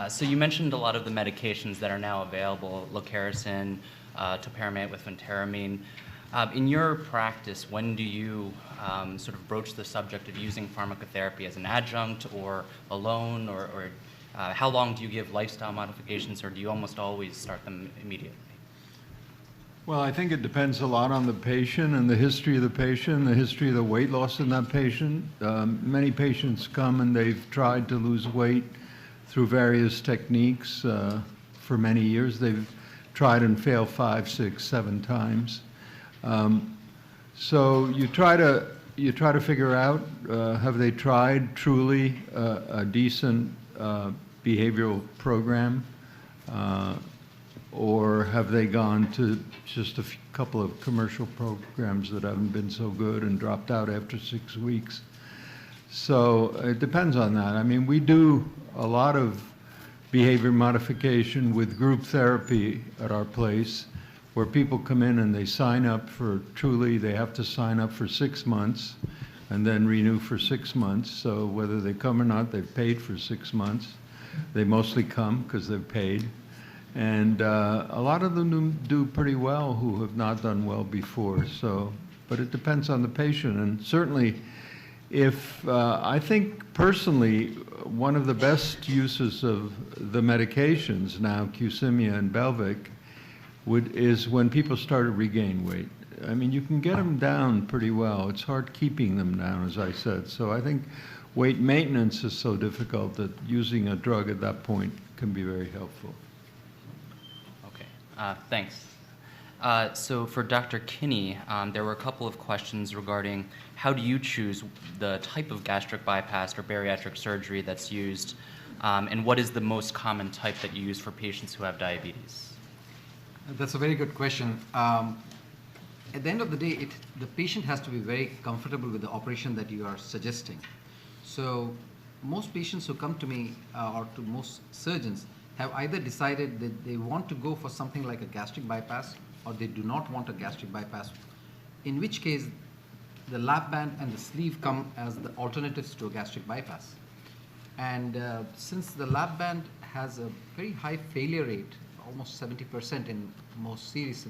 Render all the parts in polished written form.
So you mentioned a lot of the medications that are now available, locaricin, topiramate with phentermine. In your practice, when do you sort of broach the subject of using pharmacotherapy as an adjunct or alone, or how long do you give lifestyle modifications, or do you almost always start them immediately? Well, I think it depends a lot on the patient and the history of the patient, the history of the weight loss in that patient. Many patients come and they've tried to lose weight through various techniques for many years. They've tried and failed 5, 6, 7 times. So you try to figure out, have they tried truly a decent behavioral program, or have they gone to just a couple of commercial programs that haven't been so good and dropped out after 6 weeks? So it depends on that. I mean, we do a lot of behavior modification with group therapy at our place, where people come in and they sign up for, truly, they have to sign up for 6 months and then renew for 6 months. So whether they come or not, they've paid for 6 months. They mostly come because they've paid. And a lot of them do pretty well who have not done well before. So, but it depends on the patient. And certainly, if I think personally, one of the best uses of the medications now, Qsymia and Belvic, is when people start to regain weight. I mean, you can get them down pretty well. It's hard keeping them down, as I said. So I think weight maintenance is so difficult that using a drug at that point can be very helpful. Thanks. So for Dr. Kinney, there were a couple of questions regarding how do you choose the type of gastric bypass or bariatric surgery that's used, and what is the most common type that you use for patients who have diabetes? That's a very good question. At the end of the day, the patient has to be very comfortable with the operation that you are suggesting. So most patients who come to me or to most surgeons have either decided that they want to go for something like a gastric bypass, or they do not want a gastric bypass, in which case the lap band and the sleeve come as the alternatives to a gastric bypass. And since the lap band has a very high failure rate, almost 70% in most series,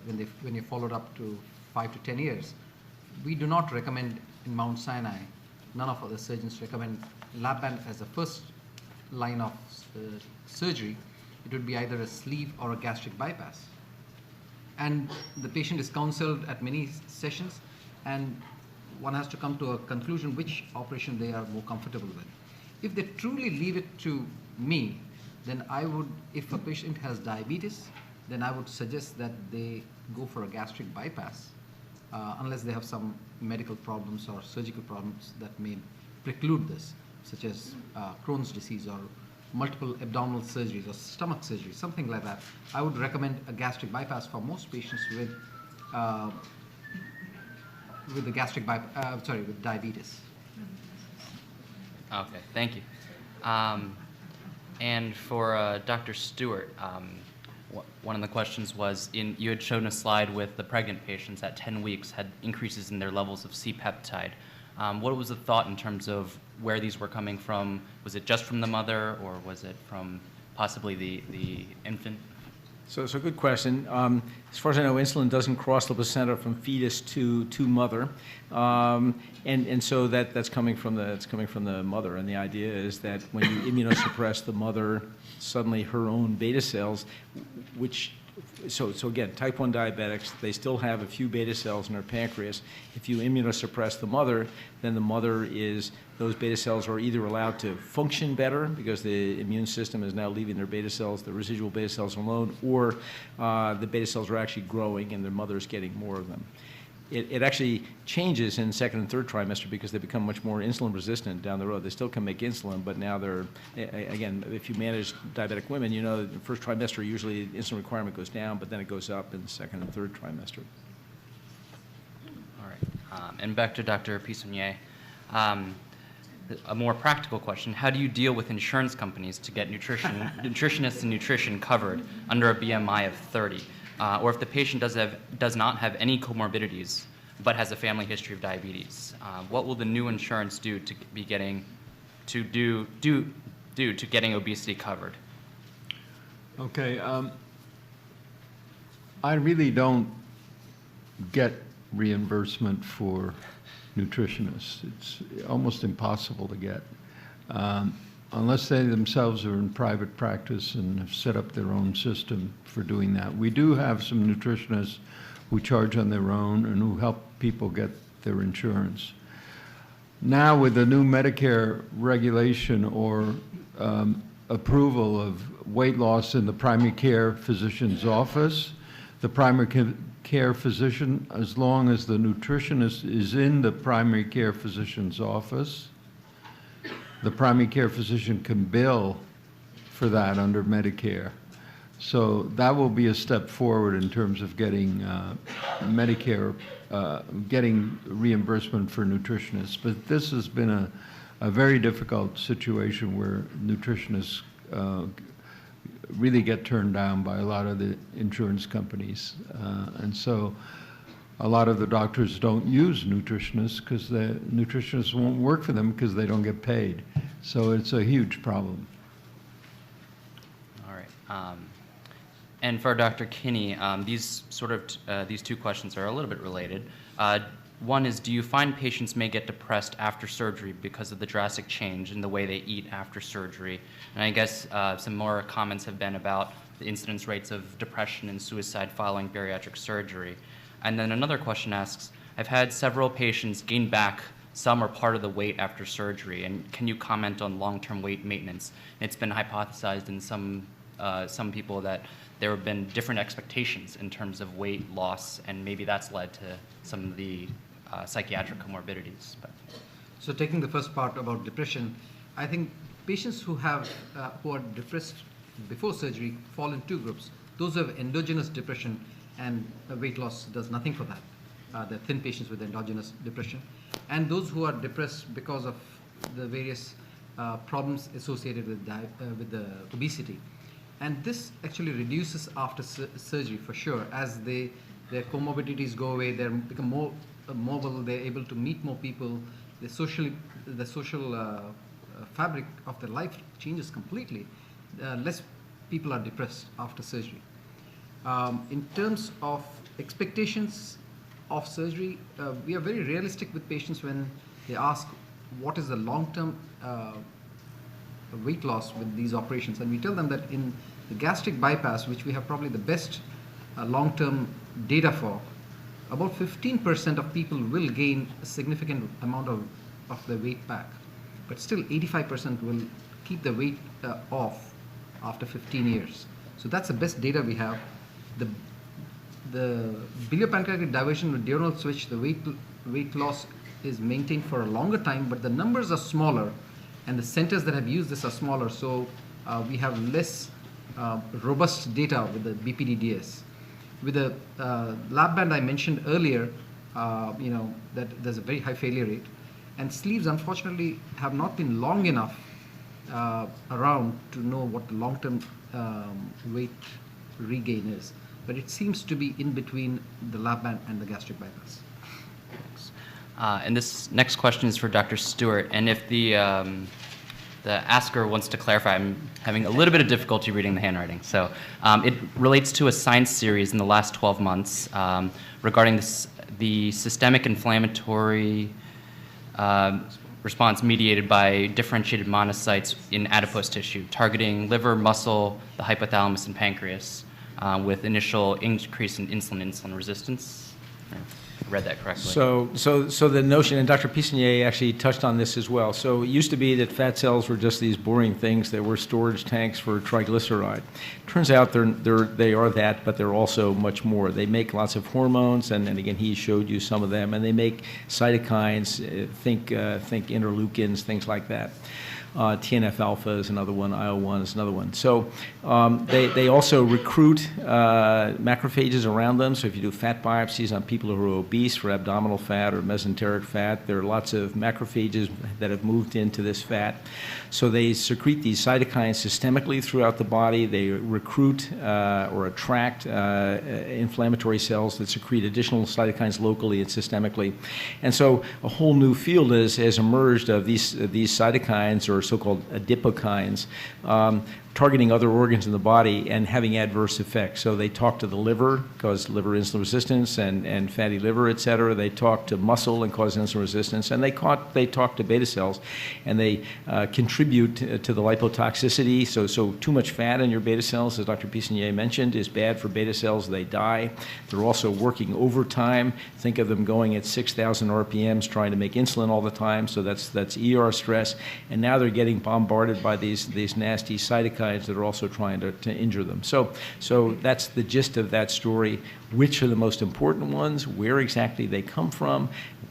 when you followed up to 5 to 10 years, we do not recommend in Mount Sinai, none of other surgeons recommend lap band as a first line of surgery. It would be either a sleeve or a gastric bypass. And the patient is counseled at many sessions, and one has to come to a conclusion which operation they are more comfortable with. If they truly leave it to me, then I would, if a patient has diabetes, then I would suggest that they go for a gastric bypass, unless they have some medical problems or surgical problems that may preclude this, such as Crohn's disease or multiple abdominal surgeries or stomach surgery, something like that. I would recommend a gastric bypass for most patients with the gastric with diabetes. Okay, thank you. And for Dr. Stewart, one of the questions was, you had shown a slide with the pregnant patients at 10 weeks had increases in their levels of C-peptide. What was the thought in terms of where these were coming from? Was it just from the mother, or was it from possibly the infant? So it's a good question. As far as I know, insulin doesn't cross the placenta from fetus to mother, and so that's coming from the mother. And the idea is that when you immunosuppress the mother, suddenly her own beta cells, so again, type 1 diabetics, they still have a few beta cells in their pancreas. If you immunosuppress the mother, then those beta cells are either allowed to function better because the immune system is now leaving their beta cells, the residual beta cells alone, or the beta cells are actually growing and their mother is getting more of them. It actually changes in second and third trimester because they become much more insulin resistant down the road. They still can make insulin, but now they're, again, if you manage diabetic women, you know, the first trimester usually insulin requirement goes down, but then it goes up in the second and third trimester. All right. And back to Dr. Pisonier. A more practical question: how do you deal with insurance companies to get nutritionists and nutrition covered under a BMI of 30? Or if the patient does not have any comorbidities but has a family history of diabetes, what will the new insurance do to do to getting obesity covered? Okay, I really don't get reimbursement for nutritionists. It's almost impossible to get, unless they themselves are in private practice and have set up their own system for doing that. We do have some nutritionists who charge on their own and who help people get their insurance. Now with the new Medicare regulation or approval of weight loss in the primary care physician's office, the primary care physician, as long as the nutritionist is in the primary care physician's office, the primary care physician can bill for that under Medicare. So that will be a step forward in terms of getting Medicare, getting reimbursement for nutritionists. But this has been a very difficult situation where nutritionists really get turned down by a lot of the insurance companies. And so a lot of the doctors don't use nutritionists because the nutritionists won't work for them because they don't get paid. So it's a huge problem. All right. And for Dr. Kinney, these two questions are a little bit related. One is, do you find patients may get depressed after surgery because of the drastic change in the way they eat after surgery? And I guess some more comments have been about the incidence rates of depression and suicide following bariatric surgery. And then another question asks, I've had several patients gain back some or part of the weight after surgery, and can you comment on long-term weight maintenance? It's been hypothesized in some people that there have been different expectations in terms of weight loss, and maybe that's led to some of the psychiatric comorbidities. But. So taking the first part about depression, I think patients who are depressed before surgery fall in two groups. Those who have endogenous depression, and weight loss does nothing for that. The thin patients with endogenous depression, and those who are depressed because of the various problems associated with the obesity. And this actually reduces after surgery for sure. As their comorbidities go away, they become more mobile, they're able to meet more people, the social fabric of their life changes completely. Less people are depressed after surgery. In terms of expectations of surgery, we are very realistic with patients when they ask what is the long-term weight loss with these operations, and we tell them that in the gastric bypass, which we have probably the best long-term data for, about 15% of people will gain a significant amount of their weight back, but still 85% will keep the weight off after 15 years. So that's the best data we have. The biliopancreatic diversion with diurnal switch, the weight loss is maintained for a longer time, but the numbers are smaller, and the centers that have used this are smaller, so we have less robust data with the BPD-DS. With the lap band I mentioned earlier, that there's a very high failure rate, and sleeves unfortunately have not been long enough around to know what the long-term weight regain is, but it seems to be in between the lap band and the gastric bypass. And this next question is for Dr. Stewart, and if the asker wants to clarify, I'm having a little bit of difficulty reading the handwriting. So it relates to a science series in the last 12 months regarding the systemic inflammatory response mediated by differentiated monocytes in adipose tissue, targeting liver, muscle, the hypothalamus, and pancreas, with initial increase in insulin resistance. I read that correctly. So the notion, and Dr. Pissignier actually touched on this as well. So it used to be that fat cells were just these boring things that were storage tanks for triglyceride. Turns out they are that, but they're also much more. They make lots of hormones, and again, he showed you some of them, and they make cytokines, think interleukins, things like that. TNF-alpha is another one, IL-1 is another one. So they also recruit macrophages around them. So if you do fat biopsies on people who are obese for abdominal fat or mesenteric fat, there are lots of macrophages that have moved into this fat. So they secrete these cytokines systemically throughout the body. They recruit or attract inflammatory cells that secrete additional cytokines locally and systemically. And so a whole new field has emerged of these cytokines or so-called adipokines, targeting other organs in the body and having adverse effects. So they talk to the liver, cause liver insulin resistance and fatty liver, et cetera. They talk to muscle and cause insulin resistance. And they talk to beta cells, and they contribute to the lipotoxicity. So too much fat in your beta cells, as Dr. Pisanier mentioned, is bad for beta cells. They die. They're also working overtime. Think of them going at 6,000 RPMs trying to make insulin all the time. So that's ER stress. And now they're getting bombarded by these nasty cytokines that are also trying to injure them. So that's the gist of that story. Which are the most important ones? Where exactly they come from?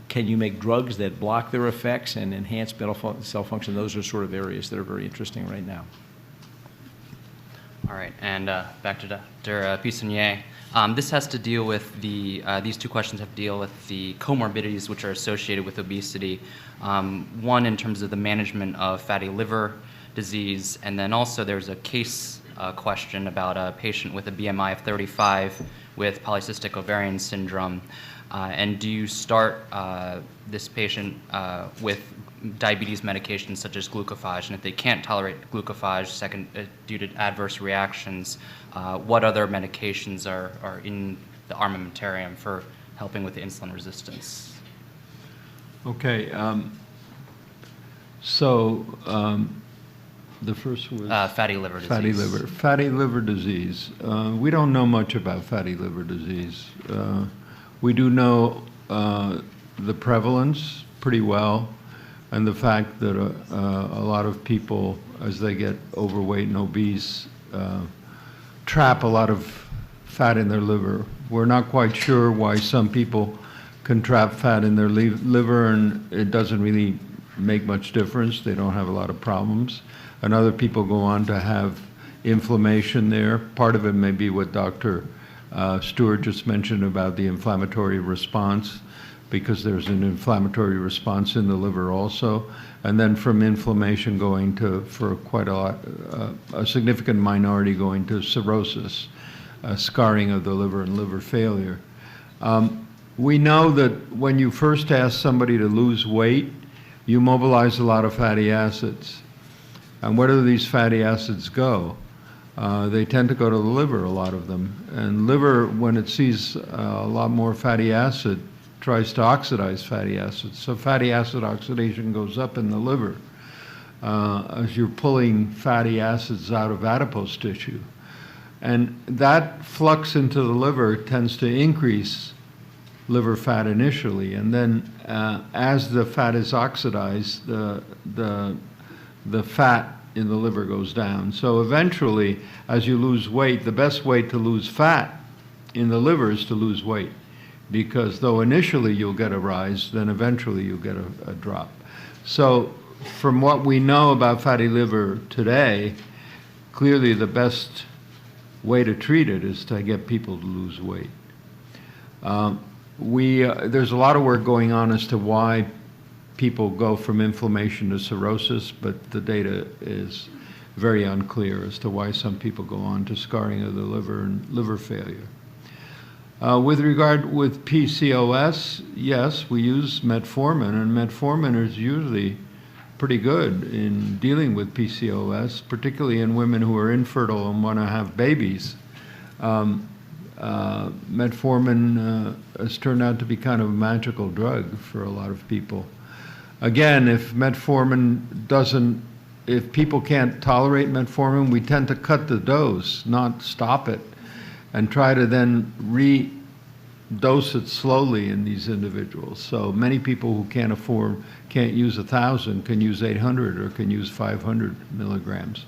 Can you make drugs that block their effects and enhance beta cell function? Those are sort of areas that are very interesting right now. All right, and back to Dr. Pisanier. This has to deal with these two questions have to deal with the comorbidities which are associated with obesity. One in terms of the management of fatty liver disease, and then also there's a case question about a patient with a BMI of 35 with polycystic ovarian syndrome. And do you start this patient with diabetes medications such as glucophage? And if they can't tolerate glucophage due to adverse reactions, what other medications are in the armamentarium for helping with insulin resistance? Okay. The first was fatty liver disease. Fatty liver disease. We don't know much about fatty liver disease. We do know the prevalence pretty well, and the fact that a lot of people, as they get overweight and obese, trap a lot of fat in their liver. We're not quite sure why some people can trap fat in their liver and it doesn't really make much difference. They don't have a lot of problems. And other people go on to have inflammation there. Part of it may be what Dr. Stewart just mentioned about the inflammatory response, because there's an inflammatory response in the liver also. And then from inflammation going to, for quite a lot, a significant minority going to cirrhosis, scarring of the liver and liver failure. We know that when you first ask somebody to lose weight, you mobilize a lot of fatty acids. And where do these fatty acids go? They tend to go to the liver, a lot of them. And liver, when it sees a lot more fatty acid, tries to oxidize fatty acids. So fatty acid oxidation goes up in the liver as you're pulling fatty acids out of adipose tissue. And that flux into the liver tends to increase liver fat initially. And then as the fat is oxidized, the fat in the liver goes down. So eventually, as you lose weight, the best way to lose fat in the liver is to lose weight. Because though initially you'll get a rise, then eventually you'll get a drop. So from what we know about fatty liver today, clearly the best way to treat it is to get people to lose weight. There's a lot of work going on as to why people go from inflammation to cirrhosis, but the data is very unclear as to why some people go on to scarring of the liver and liver failure. With regard with PCOS, yes, we use metformin, and metformin is usually pretty good in dealing with PCOS, particularly in women who are infertile and want to have babies. Metformin has turned out to be kind of a magical drug for a lot of people. Again, if people can't tolerate metformin, we tend to cut the dose, not stop it, and try to then re-dose it slowly in these individuals. So many people who can't use 1,000 can use 800 or can use 500 milligrams.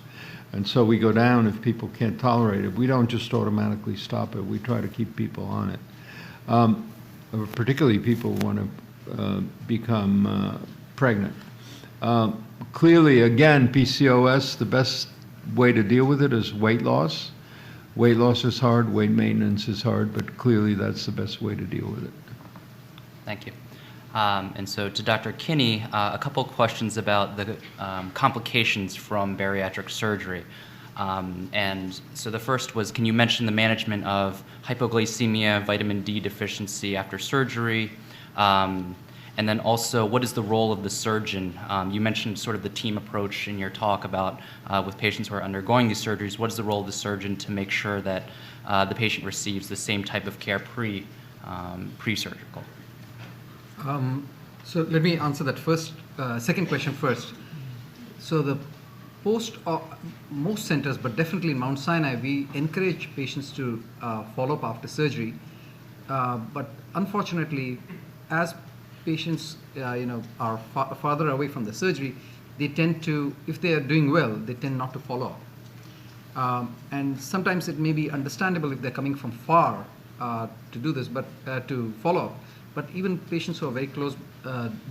And so we go down if people can't tolerate it. We don't just automatically stop it. We try to keep people on it. Particularly people who want to become pregnant. Clearly, again, PCOS, the best way to deal with it is weight loss. Weight loss is hard, weight maintenance is hard, but clearly that's the best way to deal with it. Thank you. And so to Dr. Kinney, a couple questions about the complications from bariatric surgery. And so the first was, can you mention the management of hypoglycemia, vitamin D deficiency after surgery? And then also, what is the role of the surgeon? You mentioned sort of the team approach in your talk about with patients who are undergoing these surgeries. What is the role of the surgeon to make sure that the patient receives the same type of care pre-surgical? So let me answer that second question first. So the most centers, but definitely in Mount Sinai, we encourage patients to follow up after surgery. But unfortunately, as patients are farther away from the surgery, they tend to, if they are doing well, they tend not to follow up. And sometimes it may be understandable if they're coming from far to do this, but to follow up. But even patients who are very close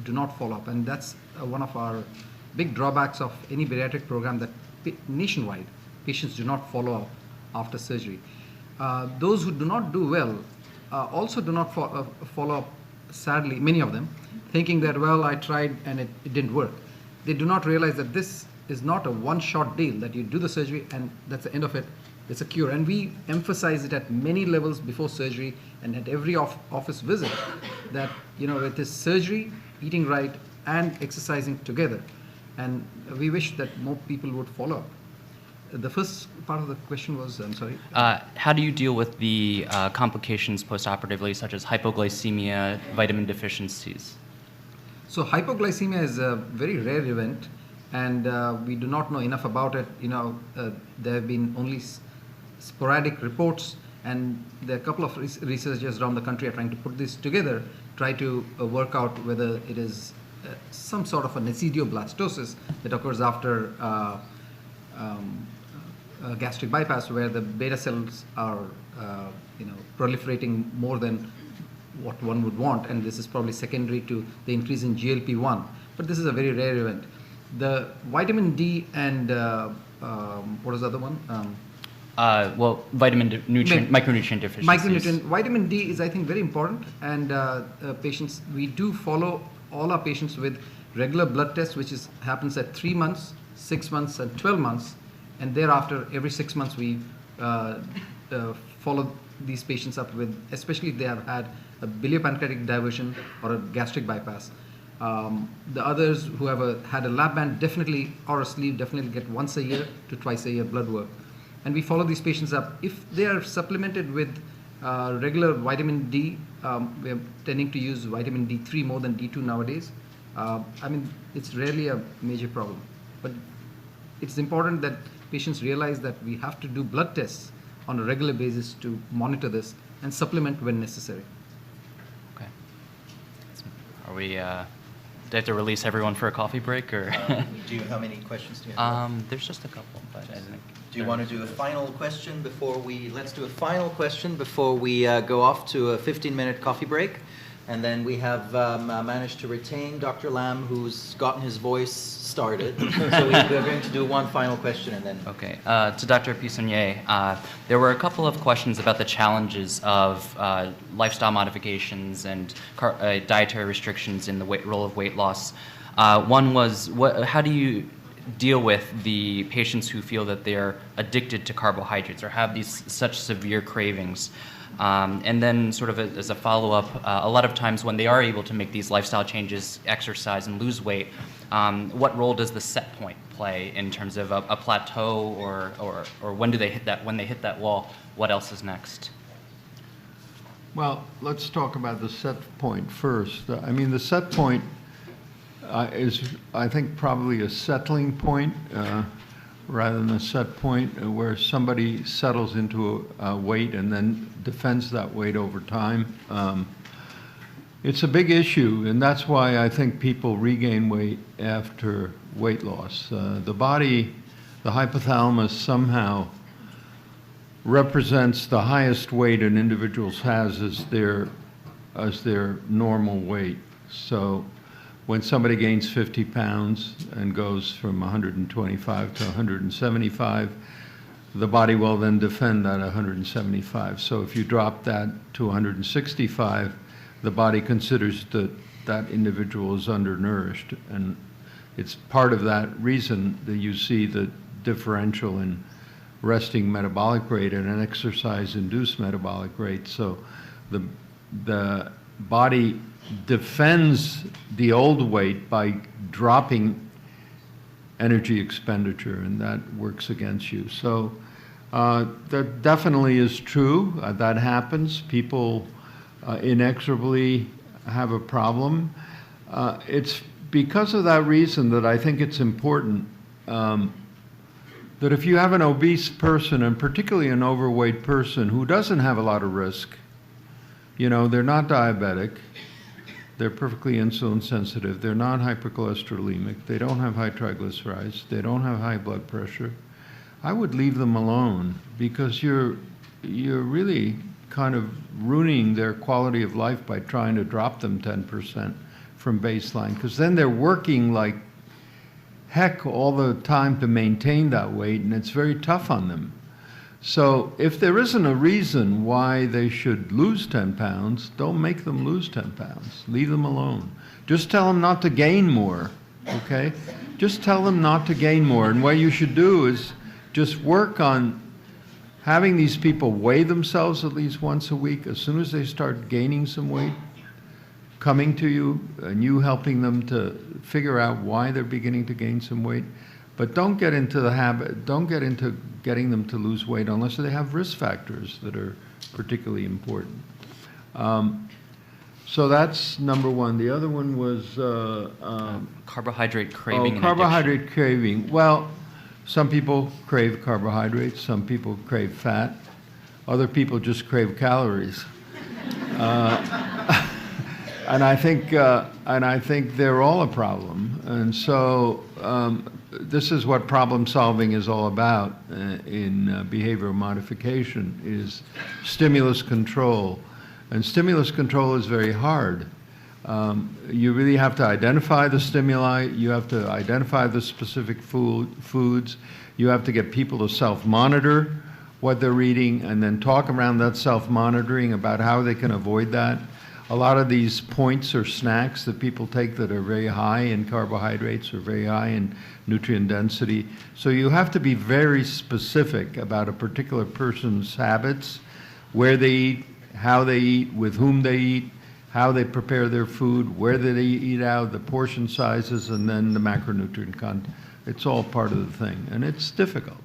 do not follow up, and that's one of our big drawbacks of any bariatric program, that nationwide patients do not follow up after surgery. Those who do not do well also do not follow up, sadly, many of them, thinking that, well, I tried and it didn't work. They do not realize that this is not a one-shot deal, that you do the surgery and that's the end of it. It's a cure. And we emphasize it at many levels before surgery and at every office visit, that it is surgery, eating right, and exercising together. And we wish that more people would follow up. The first part of the question was, I'm sorry? How do you deal with the complications postoperatively, such as hypoglycemia, vitamin deficiencies? So hypoglycemia is a very rare event, and we do not know enough about it. There have been only sporadic reports, and there are a couple of researchers around the country are trying to put this together, try to work out whether it is some sort of an acidoblastosis that occurs after gastric bypass, where the beta cells are proliferating more than what one would want, and this is probably secondary to the increase in GLP-1. But this is a very rare event. The vitamin D and what is the other one? Micronutrient deficiencies. Micronutrient. Vitamin D is, I think, very important, and patients, we do follow all our patients with regular blood tests, which happens at 3 months, 6 months, and 12 months, and thereafter, every 6 months, we follow these patients up with, especially if they have had a biliopancreatic diversion or a gastric bypass. The others who have had a lab band definitely, or a sleeve, definitely get once a year to twice a year blood work. And we follow these patients up. If they are supplemented with regular vitamin D, we are tending to use vitamin D3 more than D2 nowadays. It's rarely a major problem. But it's important that patients realize that we have to do blood tests on a regular basis to monitor this and supplement when necessary. Okay. Are we, do I have to release everyone for a coffee break, or? How many questions do you have? There's just a couple, but I think. Do you want to do a final question let's do a final question before we go off to a 15-minute coffee break. And then we have managed to retain Dr. Lam, who's gotten his voice started. So we're going to do one final question and then. Okay. To Dr. Pisonier, there were a couple of questions about the challenges of lifestyle modifications and dietary restrictions in the role of weight loss. One was, how do you deal with the patients who feel that they're addicted to carbohydrates or have these such severe cravings? And then sort of as a follow-up, a lot of times when they are able to make these lifestyle changes, exercise and lose weight, what role does the set point play in terms of a plateau, or when do they hit that, when they hit that wall, what else is next? Well, let's talk about the set point first. The set point is, I think, probably a settling point rather than a set point where somebody settles into a weight and then defends that weight over time. It's a big issue, and that's why I think people regain weight after weight loss. The body, the hypothalamus, somehow represents the highest weight an individual has as their normal weight. So when somebody gains 50 pounds and goes from 125 to 175, the body will then defend that 175. So if you drop that to 165, the body considers that that individual is undernourished. And it's part of that reason that you see the differential in resting metabolic rate and an exercise-induced metabolic rate. So the body defends the old weight by dropping energy expenditure, and that works against you. So that definitely is true. That happens. People inexorably have a problem. It's because of that reason that I think it's important that if you have an obese person, and particularly an overweight person who doesn't have a lot of risk, you know, they're not diabetic, they're perfectly insulin sensitive, they're not hypercholesterolemic, they don't have high triglycerides, they don't have high blood pressure, I would leave them alone, because you're really kind of ruining their quality of life by trying to drop them 10% from baseline, because then they're working like heck all the time to maintain that weight, and it's very tough on them. So if there isn't a reason why they should lose 10 pounds, don't make them lose 10 pounds. Leave them alone. Just tell them not to gain more, okay? Just tell them not to gain more. And what you should do is just work on having these people weigh themselves at least once a week. As soon as they start gaining some weight, coming to you and you helping them to figure out why they're beginning to gain some weight. But don't get into the habit, don't get into getting them to lose weight unless they have risk factors that are particularly important. So that's number one. The other one was carbohydrate craving. Carbohydrate craving. Well, some people crave carbohydrates, some people crave fat, other people just crave calories. And I think they're all a problem. And so this is what problem solving is all about in behavioral modification, is stimulus control. And stimulus control is very hard. You really have to identify the stimuli, you have to identify the specific foods, you have to get people to self-monitor what they're eating, and then talk around that self-monitoring about how they can avoid that. A lot of these points or snacks that people take that are very high in carbohydrates or very high in nutrient density. So you have to be very specific about a particular person's habits, where they eat, how they eat, with whom they eat, how they prepare their food, where they eat out, the portion sizes, and then the macronutrient content. It's all part of the thing, and it's difficult.